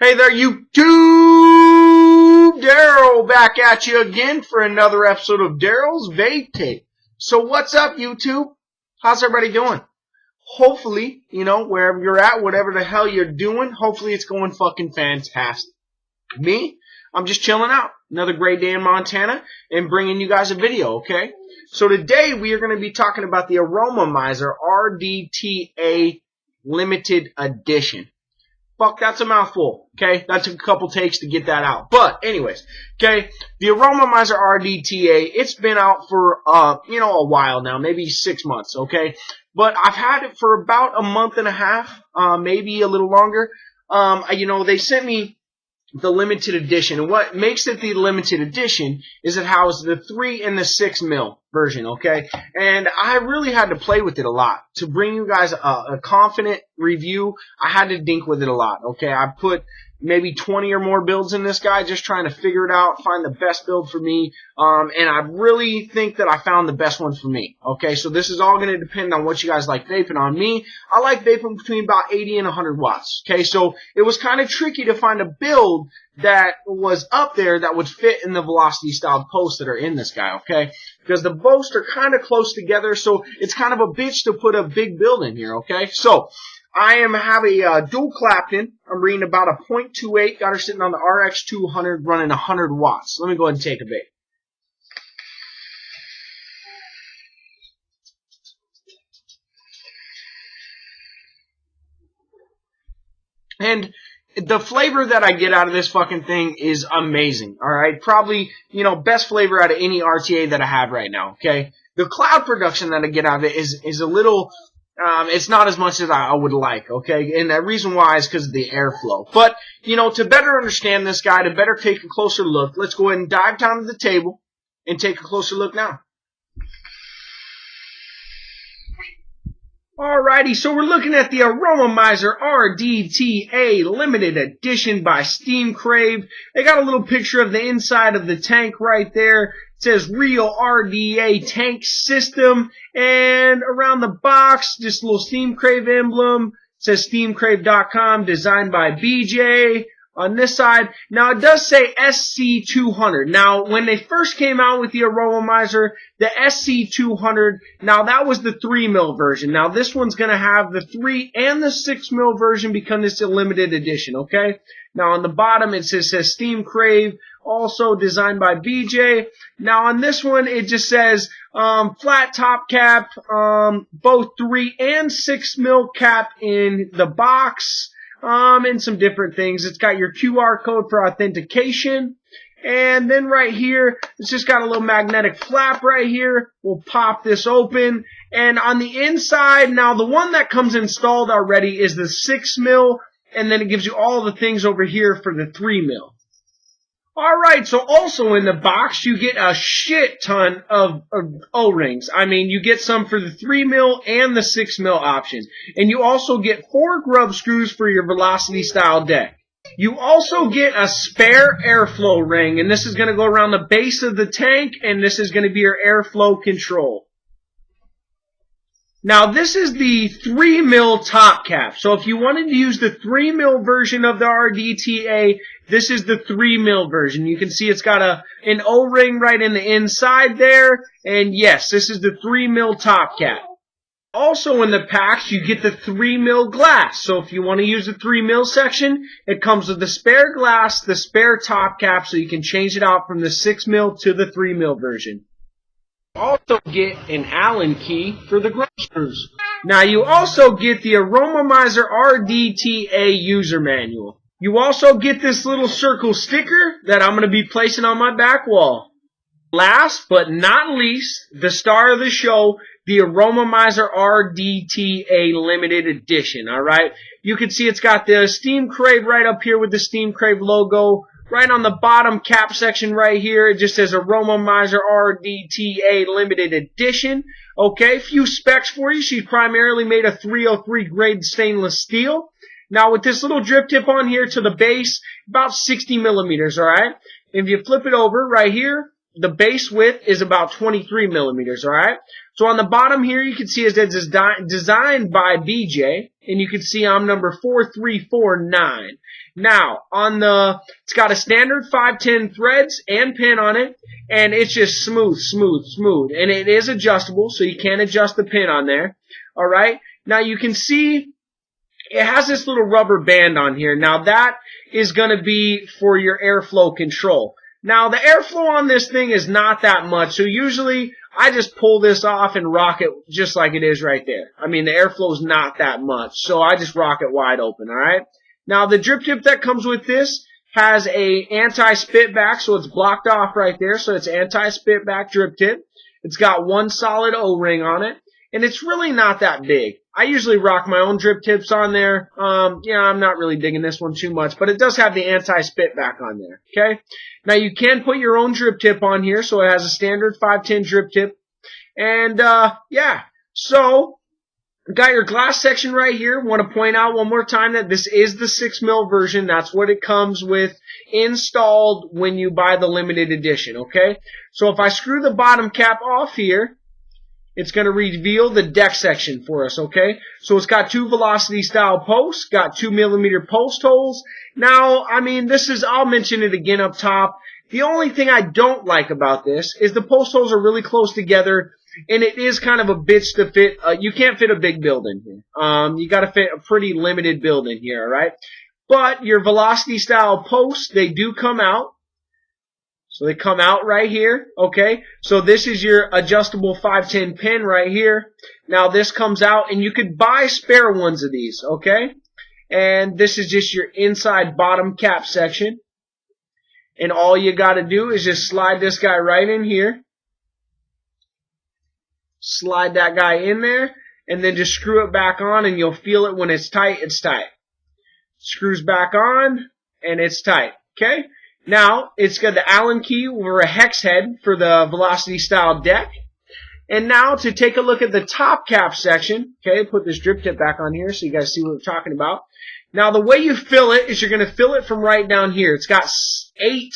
Hey there, YouTube! Darryl back at you again for another episode of Darryl's Vape Tape. So what's up, YouTube? How's everybody doing? Hopefully, wherever you're at, whatever the hell you're doing, hopefully it's going fucking fantastic. Me? I'm just chilling out. Another great day in Montana and bringing you guys a video, okay? So today we are going to be talking about the Aromamizer RDTA Limited Edition. Fuck, that's a mouthful, okay? That took a couple takes to get that out. But, anyways, okay, the Aromamizer RDTA, it's been out for, a while now, maybe 6 months, okay? But I've had it for about a month and a half, maybe a little longer. They sent me the limited edition, and what makes it the limited edition is it houses the 3 and the 6 mil version, okay? And I really had to play with it a lot. To bring you guys a confident review, I had to dink with it a lot, okay? I put maybe 20 or more builds in this guy, just trying to figure it out, find the best build for me, and I really think that I found the best one for me, okay? So this is all going to depend on what you guys like vaping on. Me, I like vaping between about 80 and 100 watts, okay? So it was kind of tricky to find a build that was up there that would fit in the velocity styled posts that are in this guy, okay? Because the posts are kind of close together, so it's kind of a bitch to put a big build in here, okay? So I have a dual Clapton. I'm reading about a 0.28. Got her sitting on the RX200 running 100 watts. Let me go ahead and take a bait. And the flavor that I get out of this fucking thing is amazing, alright? Probably, best flavor out of any RTA that I have right now, okay? The cloud production that I get out of it is a little, it's not as much as I would like, okay? And the reason why is because of the airflow. But, to better understand this guy, to better take a closer look, let's go ahead and dive down to the table and take a closer look now. Alrighty, so we're looking at the Aromamizer RDTA Limited Edition by SteamCrave. They got a little picture of the inside of the tank right there. It says Real RDA Tank System. And around the box, just a little SteamCrave emblem. It says SteamCrave.com, designed by BJ. On this side, now it does say SC200. Now, when they first came out with the Aromamizer, the SC200, now that was the 3 mil version. Now this one's going to have the 3 and the 6 mil version because it's a limited edition, okay? Now on the bottom it says SteamCrave, also designed by BJ. Now on this one it just says flat top cap, both 3 and 6 mil cap in the box. And some different things. It's got your QR code for authentication. And then right here, it's just got a little magnetic flap right here. We'll pop this open. And on the inside, now the one that comes installed already is the 6 mil. And then it gives you all the things over here for the 3 mil. Alright, so also in the box, you get a shit ton of O-rings. I mean, you get some for the 3 mil and the 6 mil option. And you also get 4 grub screws for your velocity style deck. You also get a spare airflow ring, and this is going to go around the base of the tank, and this is going to be your airflow control. Now, this is the 3 mil top cap. So if you wanted to use the 3 mil version of the RDTA, this is the 3 mil version. You can see it's got an O-ring right in the inside there. And yes, this is the 3 mil top cap. Also in the packs, you get the 3 mil glass. So if you want to use the 3 mil section, it comes with the spare glass, the spare top cap, so you can change it out from the 6 mil to the 3 mil version. Also get an Allen key for the grub screws. Now you also get the Aromamizer RDTA user manual. You also get this little circle sticker that I'm going to be placing on my back wall. Last but not least, the star of the show, the Aromamizer RDTA Limited Edition, alright? You can see it's got the SteamCrave right up here with the SteamCrave logo. Right on the bottom cap section right here, it just says Aromamizer RDTA Limited Edition. Okay, few specs for you. She's primarily made of 303 grade stainless steel. Now with this little drip tip on here to the base, about 60 millimeters, alright? If you flip it over right here, the base width is about 23 millimeters, all right? So on the bottom here, you can see it's designed by BJ, and you can see I'm number 4349. Now, it's got a standard 510 threads and pin on it, and it's just smooth. And it is adjustable, so you can adjust the pin on there, all right? Now, you can see it has this little rubber band on here. Now, that is going to be for your airflow control. Now, the airflow on this thing is not that much, so usually I just pull this off and rock it just like it is right there. I mean, the airflow is not that much, so I just rock it wide open, all right? Now, the drip tip that comes with this has a anti-spit back, so it's blocked off right there, so it's anti-spit back drip tip. It's got one solid O-ring on it, and it's really not that big. I usually rock my own drip tips on there. Yeah, I'm not really digging this one too much, but it does have the anti-spit back on there, okay? Now, you can put your own drip tip on here, so it has a standard 510 drip tip. And, yeah, so got your glass section right here. Want to point out one more time that this is the 6 mil version. That's what it comes with installed when you buy the limited edition, okay? So if I screw the bottom cap off here, it's going to reveal the deck section for us, okay? So it's got 2 velocity style posts, got 2 millimeter post holes. Now, I mean, I'll mention it again up top. The only thing I don't like about this is the post holes are really close together, and it is kind of a bitch to fit. You can't fit a big build in here. You got to fit a pretty limited build in here, all right? But your velocity style posts, they do come out. So they come out right here, okay? So this is your adjustable 510 pin right here. Now this comes out, and you could buy spare ones of these, okay? And this is just your inside bottom cap section. And all you got to do is just slide this guy right in here. Slide that guy in there, and then just screw it back on, and you'll feel it when it's tight, it's tight. Screws back on, and it's tight, okay? Now, it's got the Allen key or a hex head for the velocity style deck. And now to take a look at the top cap section, okay, put this drip tip back on here so you guys see what we're talking about. Now, the way you fill it is you're going to fill it from right down here. It's got 8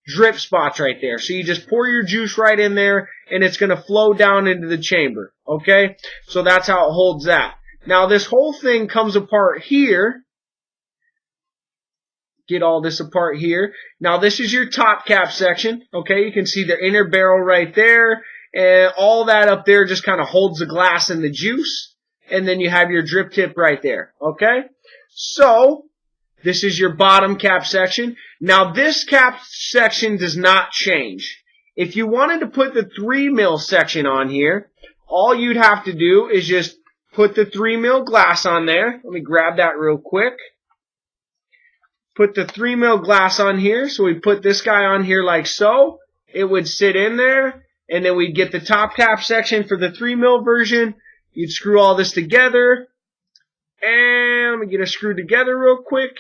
drip spots right there. So you just pour your juice right in there, and it's going to flow down into the chamber, okay? So that's how it holds that. Now, this whole thing comes apart here. Get all this apart here. Now, this is your top cap section, okay? You can see the inner barrel right there, and all that up there just kind of holds the glass and the juice, and then you have your drip tip right there, okay? So, this is your bottom cap section. Now, this cap section does not change. If you wanted to put the 3 mil section on here, all you'd have to do is just put the 3 mil glass on there. Let me grab that real quick. Put the 3 mil glass on here. So we put this guy on here like so. It would sit in there, and then we'd get the top cap section for the 3 mil version. You'd screw all this together. And let me get it screwed together real quick.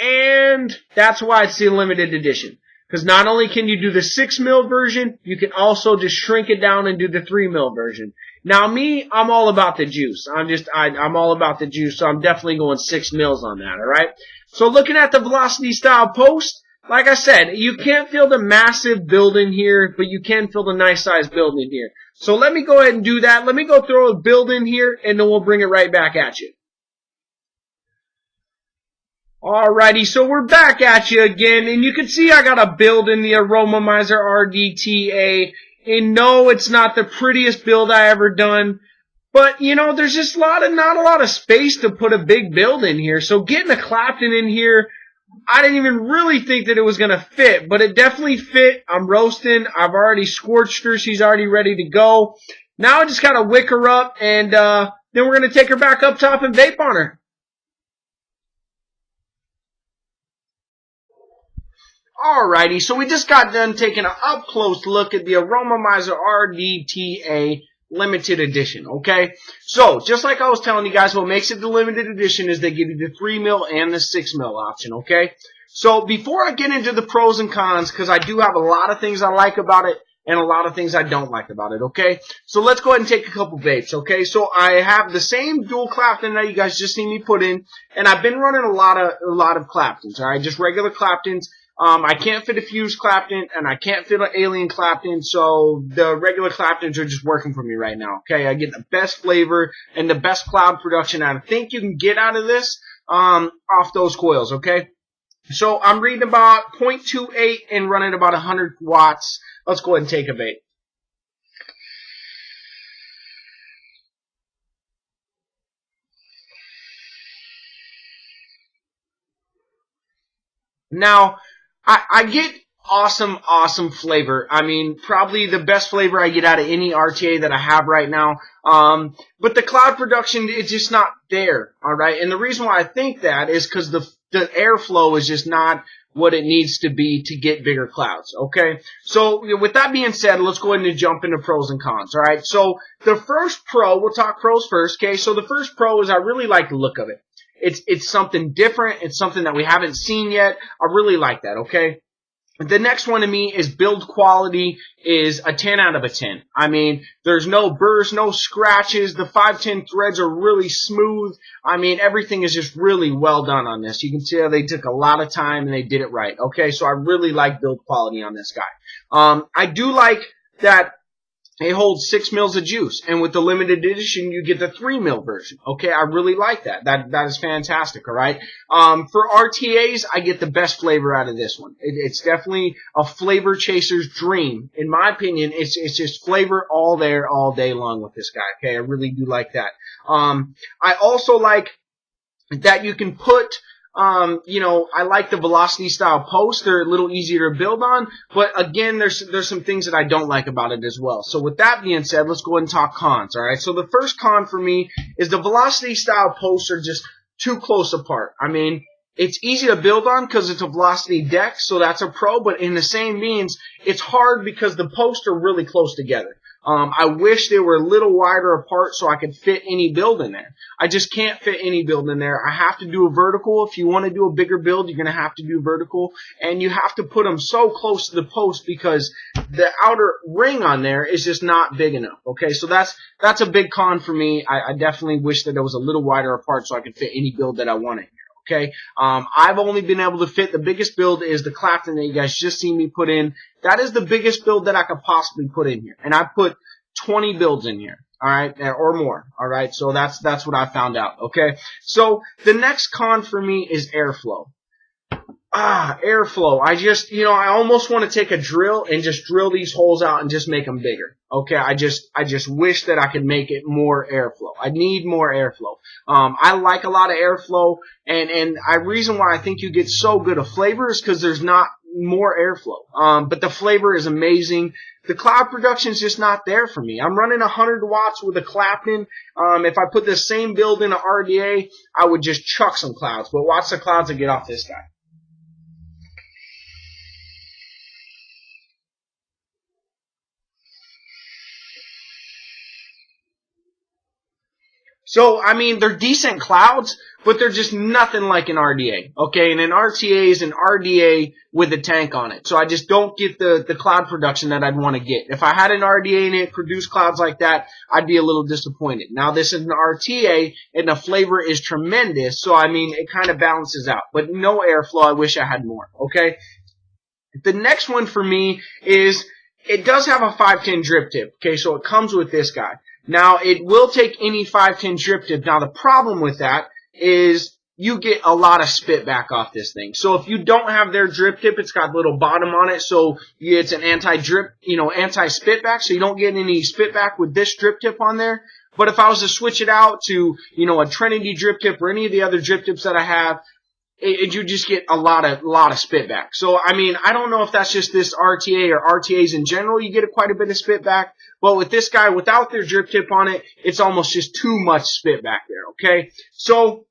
And that's why it's the limited edition. Because not only can you do the 6 mil version, you can also just shrink it down and do the 3 mil version. Now me, I'm all about the juice. I'm all about the juice, so I'm definitely going 6 mils on that, alright? So looking at the velocity style post, like I said, you can't feel the massive build in here, but you can feel the nice size build in here. So let me go ahead and do that. Let me go throw a build in here, and then we'll bring it right back at you. Alrighty, so we're back at you again, and you can see I got a build in the Aromamizer RDTA. And no, it's not the prettiest build I ever done, but you know, there's just not a lot of space to put a big build in here. So getting a Clapton in here, I didn't even really think that it was gonna fit, but it definitely fit. I'm roasting. I've already scorched her. She's already ready to go. Now I just gotta wick her up, and then we're gonna take her back up top and vape on her. Alrighty, so we just got done taking an up-close look at the Aromamizer RDTA limited edition, okay? So, just like I was telling you guys, what makes it the limited edition is they give you the 3 mil and the 6 mil option, okay? So, before I get into the pros and cons, because I do have a lot of things I like about it and a lot of things I don't like about it, okay? So, let's go ahead and take a couple vapes, okay? So, I have the same dual Clapton that you guys just seen me put in, and I've been running a lot of Claptons, alright? Just regular Claptons. I can't fit a fused Clapton, and I can't fit an alien Clapton, so the regular Claptons are just working for me right now. Okay, I get the best flavor and the best cloud production I think you can get out of this off those coils. Okay, so I'm reading about 0.28 and running about 100 watts. Let's go ahead and take a vape. Now, I get awesome flavor. I mean, probably the best flavor I get out of any RTA that I have right now. But the cloud production is just not there, all right? And the reason why I think that is because the airflow is just not what it needs to be to get bigger clouds, okay? So with that being said, let's go ahead and jump into pros and cons, all right? So the first pro, we'll talk pros first, okay? So the first pro is I really like the look of it. It's something different. It's something that we haven't seen yet. I really like that, okay? The next one to me is build quality is a 10 out of a 10. I mean, there's no burrs, no scratches. The 510 threads are really smooth. I mean, everything is just really well done on this. You can tell they took a lot of time and they did it right, okay? So I really like build quality on this guy. I do like that it holds 6 mils of juice, and with the limited edition, you get the 3 mil version. Okay, I really like that. That is fantastic. All right. For RTAs, I get the best flavor out of this one. It's definitely a flavor chaser's dream, in my opinion. It's just flavor all there, all day long with this guy. Okay, I really do like that. I also like that you can put. I like the velocity style posts. They're a little easier to build on, but again, there's some things that I don't like about it as well. So with that being said, let's go ahead and talk cons. All right. So the first con for me is the velocity style posts are just too close apart. I mean, it's easy to build on because it's a velocity deck, so that's a pro, but in the same means, it's hard because the posts are really close together. I wish they were a little wider apart so I could fit any build in there. I just can't fit any build in there. I have to do a vertical. If you want to do a bigger build, you're going to have to do vertical, and you have to put them so close to the post because the outer ring on there is just not big enough. Okay, so that's a big con for me. I definitely wish that it was a little wider apart so I could fit any build that I wanted. Okay, I've only been able to fit the biggest build is the Clapton that you guys just seen me put in. That is the biggest build that I could possibly put in here, and I put 20 builds in here. All right, or more. All right, so that's what I found out. Okay, so the next con for me is airflow. Airflow. I almost want to take a drill and just drill these holes out and just make them bigger. Okay, I just wish that I could make it more airflow. I need more airflow. I like a lot of airflow, and the reason why I think you get so good a flavor is because there's not more airflow. But the flavor is amazing. The cloud production is just not there for me. I'm running 100 watts with a Clapton. If I put the same build in an RDA, I would just chuck some clouds. But watch the clouds that get off this guy. So, I mean, they're decent clouds, but they're just nothing like an RDA, okay? And an RTA is an RDA with a tank on it. So I just don't get the cloud production that I'd want to get. If I had an RDA and it produced clouds like that, I'd be a little disappointed. Now, this is an RTA, and the flavor is tremendous, so, I mean, it kind of balances out. But no airflow, I wish I had more, okay? The next one for me is it does have a 510 drip tip, okay? So it comes with this guy. Now, it will take any 510 drip tip. Now, the problem with that is you get a lot of spit back off this thing. So if you don't have their drip tip, it's got a little bottom on it, so it's an anti-drip, anti-spit back, so you don't get any spit back with this drip tip on there. But if I was to switch it out to, a Trinity drip tip or any of the other drip tips that I have, you just get a lot of spit back. So, I mean, I don't know if that's just this RTA or RTAs in general, you get quite a bit of spit back. But with this guy, without their drip tip on it, it's almost just too much spit back there, okay? So,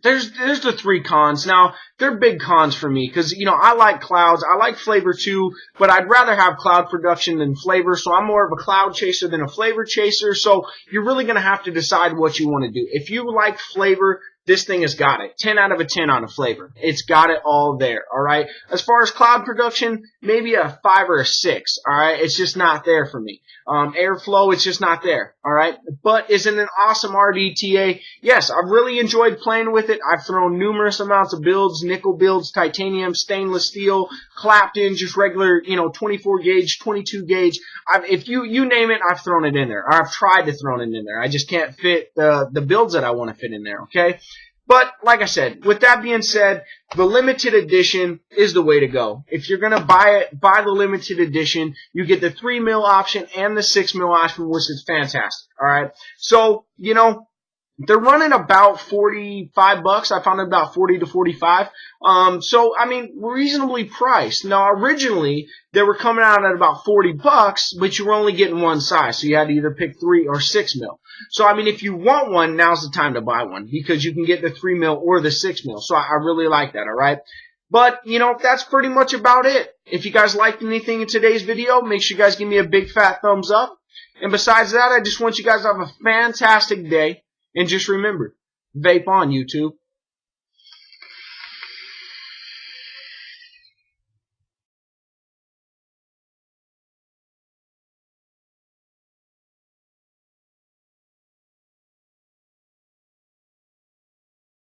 there's the 3 cons. Now, they're big cons for me because, I like clouds. I like flavor too, but I'd rather have cloud production than flavor. So I'm more of a cloud chaser than a flavor chaser. So you're really going to have to decide what you want to do. If you like flavor, this thing has got it. 10 out of a 10 on a flavor. It's got it all there, all right? As far as cloud production, maybe a 5 or a 6, all right? It's just not there for me. Airflow, it's just not there, all right? But is it an awesome RDTA? Yes, I've really enjoyed playing with it. I've thrown numerous amounts of builds, nickel builds, titanium, stainless steel, clapped in, just regular, 24 gauge, 22 gauge. If you name it, I've thrown it in there. Or I've tried to throw it in there. I just can't fit the builds that I want to fit in there, okay? But, like I said, with that being said, the limited edition is the way to go. If you're going to buy it, buy the limited edition. You get the 3 mil option and the 6 mil option, which is fantastic, alright? So, they're running about $45. I found it about 40 to 45. So I mean, reasonably priced. Now, originally they were coming out at about $40, but you were only getting one size, so you had to either pick 3 or 6 mil. So I mean, if you want one, now's the time to buy one because you can get the 3 mil or the 6 mil. So I really like that. All right. But, that's pretty much about it. If you guys liked anything in today's video, make sure you guys give me a big fat thumbs up. And besides that, I just want you guys to have a fantastic day. And just remember, vape on, YouTube.